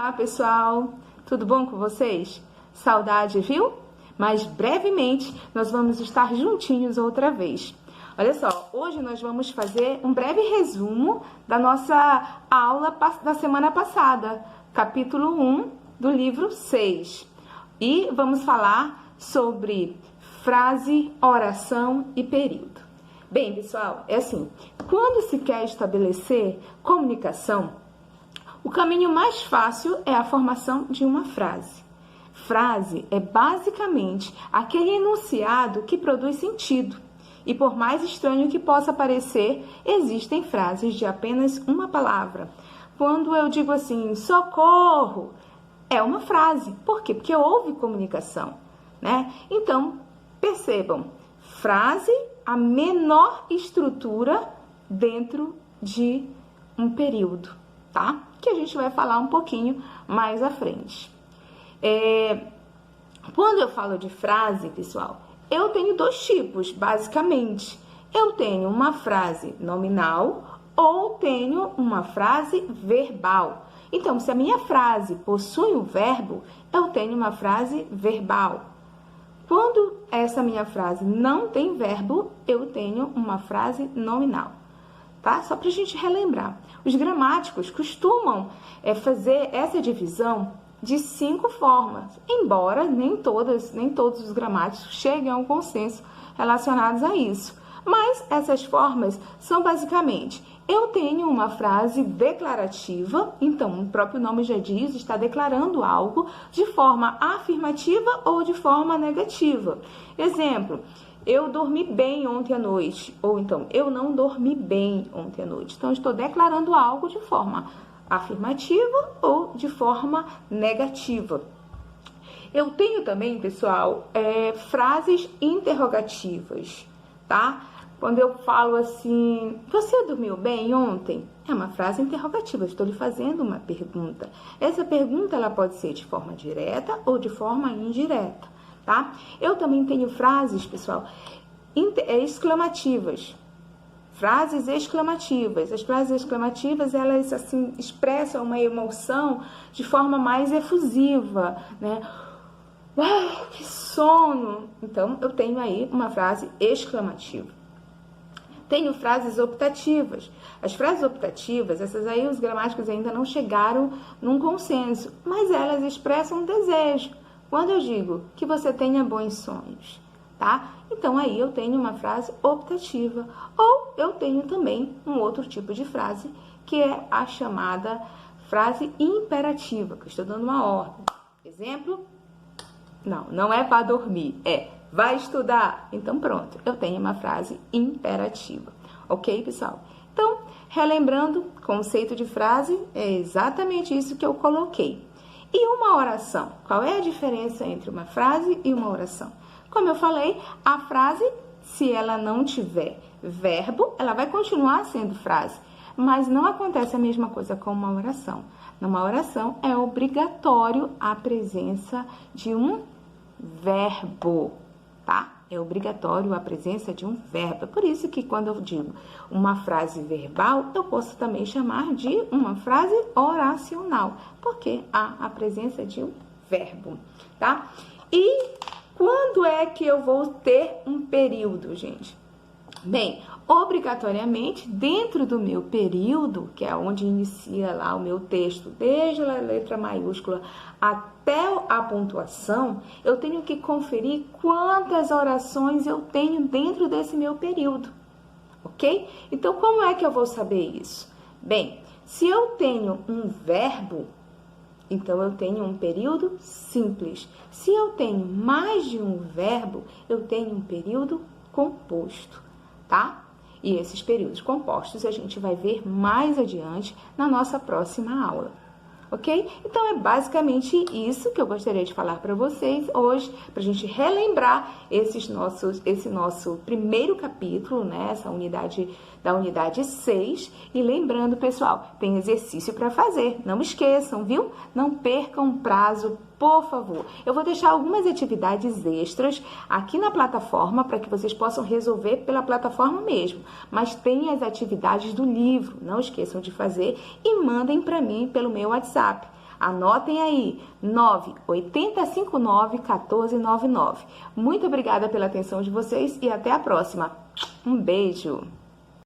Olá, pessoal! Tudo bom com vocês? Saudade, viu? Mas brevemente nós vamos estar juntinhos outra vez. Olha só, hoje nós vamos fazer um breve resumo da nossa aula da semana passada, capítulo 1 do livro 6. E vamos falar sobre frase, oração e período. Bem, pessoal, é assim, quando se quer estabelecer comunicação, o caminho mais fácil é a formação de uma frase. Frase é basicamente aquele enunciado que produz sentido. E por mais estranho que possa parecer, existem frases de apenas uma palavra. Quando eu digo assim, socorro, é uma frase. Por quê? Porque houve comunicação, né? Então, percebam, frase, a menor estrutura dentro de um período, tá? Que a gente vai falar um pouquinho mais à frente. Quando eu falo de frase, pessoal, eu tenho dois tipos, basicamente. Eu tenho uma frase nominal ou tenho uma frase verbal. Então, se a minha frase possui um verbo, eu tenho uma frase verbal. Quando essa minha frase não tem verbo, eu tenho uma frase nominal. Tá? Só para a gente relembrar. Os gramáticos costumam fazer essa divisão de 5 formas, embora nem todos os gramáticos cheguem a um consenso relacionados a isso. Mas essas formas são basicamente, eu tenho uma frase declarativa, então o próprio nome já diz, está declarando algo de forma afirmativa ou de forma negativa. Exemplo, eu dormi bem ontem à noite, ou então, eu não dormi bem ontem à noite. Então, estou declarando algo de forma afirmativa ou de forma negativa. Eu tenho também, pessoal, frases interrogativas, tá? Quando eu falo assim, você dormiu bem ontem? É uma frase interrogativa, estou lhe fazendo uma pergunta. Essa pergunta, ela pode ser de forma direta ou de forma indireta, tá? Eu também tenho frases, pessoal, exclamativas. Frases exclamativas. As frases exclamativas, elas assim expressam uma emoção de forma mais efusiva, né? Uau, que sono! Então, eu tenho aí uma frase exclamativa. Tenho frases optativas. As frases optativas, essas aí os gramáticos ainda não chegaram num consenso, mas elas expressam um desejo. Quando eu digo que você tenha bons sonhos, tá? Então, aí eu tenho uma frase optativa. Ou eu tenho também um outro tipo de frase, que é a chamada frase imperativa, que eu estou dando uma ordem. Exemplo, não é vá dormir, é vai estudar. Então, pronto, eu tenho uma frase imperativa. Ok, pessoal? Então, relembrando, conceito de frase é exatamente isso que eu coloquei. E uma oração? Qual é a diferença entre uma frase e uma oração? Como eu falei, a frase, se ela não tiver verbo, ela vai continuar sendo frase. Mas não acontece a mesma coisa com uma oração. Numa oração, é obrigatório a presença de um verbo, tá? É obrigatório a presença de um verbo. É por isso que quando eu digo uma frase verbal, eu posso também chamar de uma frase oracional, porque há a presença de um verbo, tá? E quando é que eu vou ter um período, gente? Bem, obrigatoriamente, dentro do meu período, que é onde inicia lá o meu texto, desde a letra maiúscula até a pontuação, eu tenho que conferir quantas orações eu tenho dentro desse meu período, ok? Então, como é que eu vou saber isso? Bem, se eu tenho um verbo, então eu tenho um período simples. Se eu tenho mais de um verbo, eu tenho um período composto, tá? E esses períodos compostos a gente vai ver mais adiante na nossa próxima aula, ok? Então, é basicamente isso que eu gostaria de falar para vocês hoje, para a gente relembrar esse nosso primeiro capítulo, né? Essa unidade da unidade 6. E lembrando, pessoal, tem exercício para fazer, não esqueçam, viu? Não percam o prazo, por favor. Eu vou deixar algumas atividades extras aqui na plataforma para que vocês possam resolver pela plataforma mesmo. Mas tem as atividades do livro, não esqueçam de fazer e mandem para mim pelo meu WhatsApp. Anotem aí, 98059-1499. Muito obrigada pela atenção de vocês e até a próxima. Um beijo!